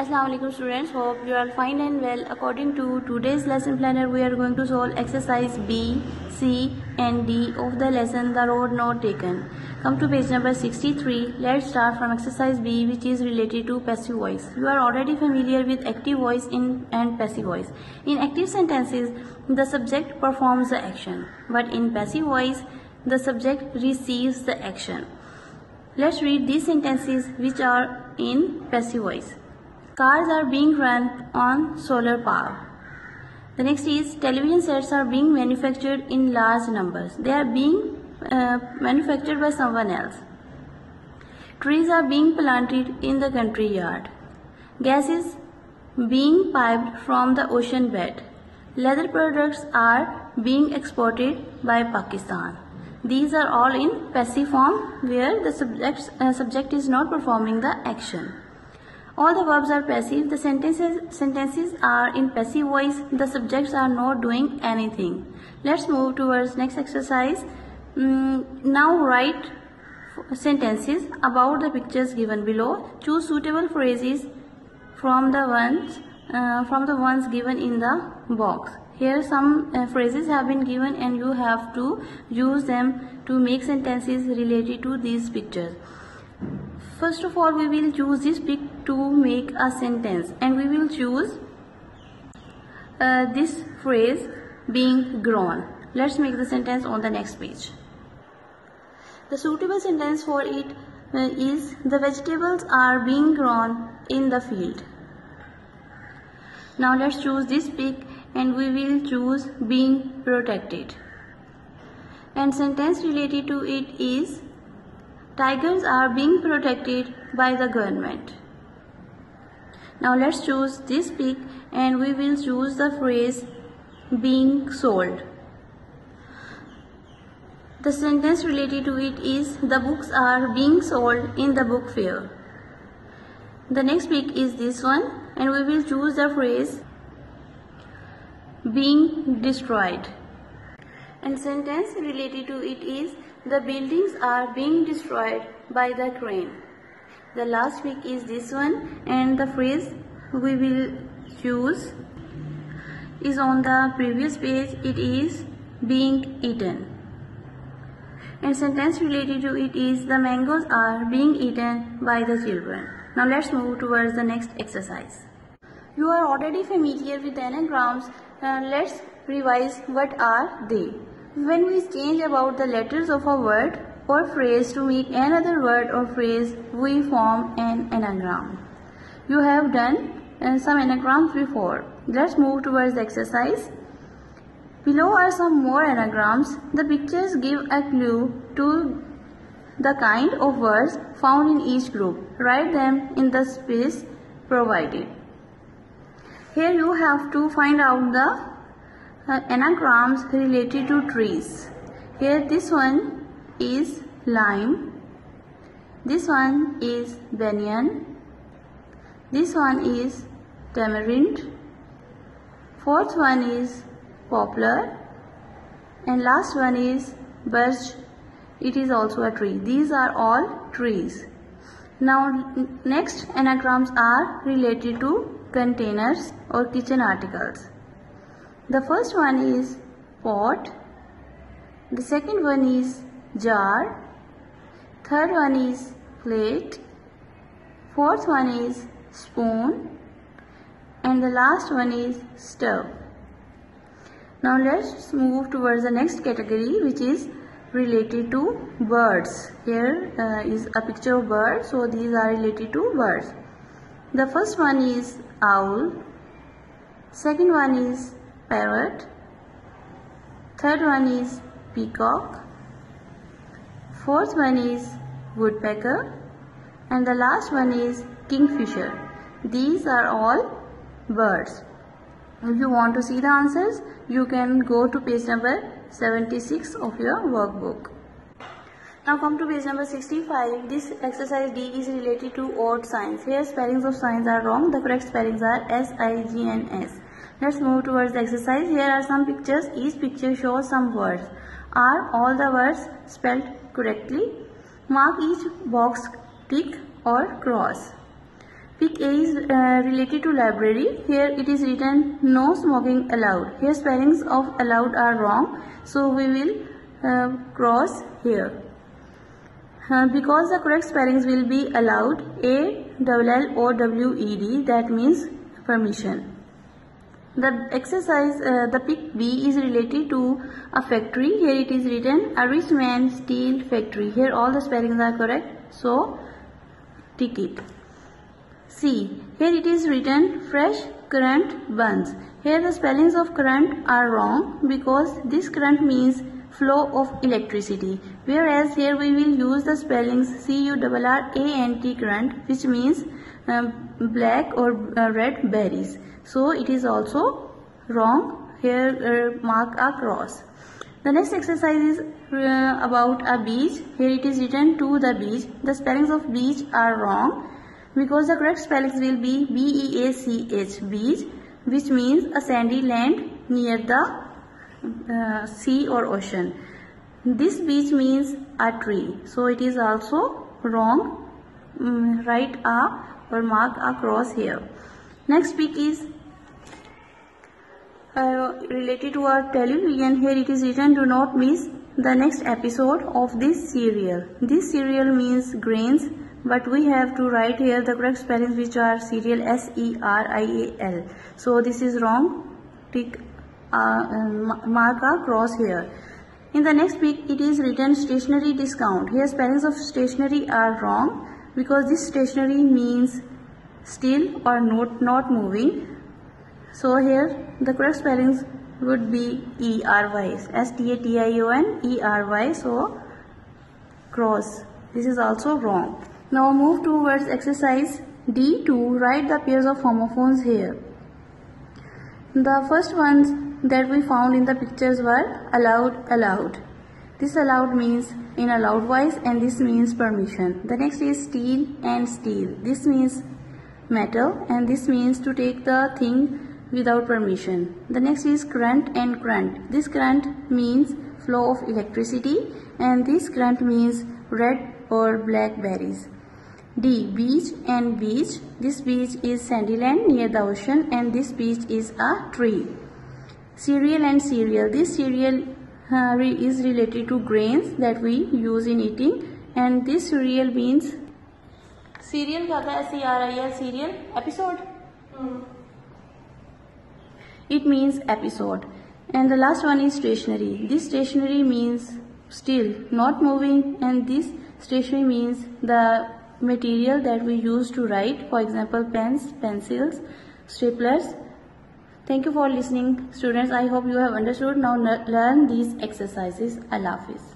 Assalamu alaikum students, hope you are fine and well. According to today's lesson planner, we are going to solve exercise B, C and D of the lesson The Road Not Taken. Come to page number 63. Let's start from exercise B, which is related to passive voice. You are already familiar with active voice and passive voice. In active sentences, the subject performs the action, but in passive voice, the subject receives the action. Let's read these sentences which are in passive voice. Cars are being run on solar power. The next is television sets are being manufactured in large numbers. They are being manufactured by someone else. Trees are being planted in the country yard. Gas is being piped from the ocean bed. Leather products are being exported by Pakistan. These are all in passive form where the subject is not performing the action. All the verbs are passive. The sentences are in passive voice. The subjects are not doing anything. Let's move towards next exercise. Now write sentences about the pictures given below. Choose suitable phrases from the ones given in the box. Here some phrases have been given and you have to use them to make sentences related to these pictures. First of all, we will choose this pic to make a sentence and we will choose this phrase being grown. Let's make the sentence on the next page. The suitable sentence for it is the vegetables are being grown in the field. Now let's choose this pic and we will choose being protected. And sentence related to it is tigers are being protected by the government. Now let's choose this pic and we will choose the phrase being sold. The sentence related to it is the books are being sold in the book fair. The next pic is this one and we will choose the phrase being destroyed. And sentence related to it is the buildings are being destroyed by the crane. The last pic is this one and the phrase we will choose is on the previous page. It is being eaten. And sentence related to it is the mangoes are being eaten by the children. Now let's move towards the next exercise. You are already familiar with anagrams. Let's revise what are they. When we change about the letters of a word or phrase to meet another word or phrase, we form an anagram. You have done some anagrams before. Let's move towards the exercise. Below are some more anagrams. The pictures give a clue to the kind of words found in each group. Write them in the space provided. Here you have to find out the anagrams related to trees. Here this one is lime, this one is banyan, this one is tamarind, fourth one is poplar and last one is birch. It is also a tree. These are all trees. Now next anagrams are related to containers or kitchen articles. The first one is pot, the second one is jar, third one is plate, fourth one is spoon and the last one is stove. Now let's move towards the next category, which is related to birds. Here is a picture of birds, so these are related to birds. The first one is owl, second one is parrot, third one is peacock, fourth one is woodpecker and the last one is kingfisher. These are all birds. If you want to see the answers, you can go to page number 76 of your workbook. Now come to page number 65. This exercise D is related to odd signs. Here spellings of signs are wrong. The correct spellings are S, I, G and S. Let's move towards the exercise. Here are some pictures. Each picture shows some words. Are all the words spelled correctly? Mark each box tick or cross. Pick A is related to library. Here it is written no smoking allowed. Here spellings of allowed are wrong, so we will cross here. Because the correct spellings will be allowed, ALLOWED, that means permission. The exercise, the pick B is related to a factory. Here it is written a rich man's steel factory. Here all the spellings are correct, so tick it. C. Here it is written fresh current buns. Here the spellings of current are wrong because this current means flow of electricity, whereas here we will use the spellings CURRANT current, which means black or red berries. So it is also wrong. Here mark a cross. The next exercise is about a beach. Here it is written to the beach. The spellings of beach are wrong because the correct spellings will be BEACH, beach, which means a sandy land near the sea or ocean. This beach means a tree, so it is also wrong. Write a or mark a cross here. Next pick is related to our television. Here it is written do not miss the next episode of this serial. This serial means grains, but we have to write here the correct spellings, which are cereal, SERIAL. So this is wrong. Tick mark a cross here. In the next pick it is written stationery discount. Here spellings of stationery are wrong because this stationery means still or not moving. So here the correct spellings would be ERY, STATION ERY, so cross. This is also wrong. Now move towards exercise D2. Write the pairs of homophones here. The first ones that we found in the pictures were allowed, allowed. This allowed means in a loud voice and this means permission. The next is steel and steel. This means metal and this means to take the thing without permission. The next is current and current. This current means flow of electricity and this current means red or black berries. D. Beach and beach. This beach is sandy land near the ocean and this beach is a tree. Cereal and cereal. This cereal is related to grains that we use in eating and this cereal means cereal SERIAL, cereal episode. It means episode. And the last one is stationery. This stationery means still, not moving, and this stationery means the material that we use to write, for example pens, pencils, staplers. Thank you for listening, students. I hope you have understood. Now learn these exercises. Allah Hafiz.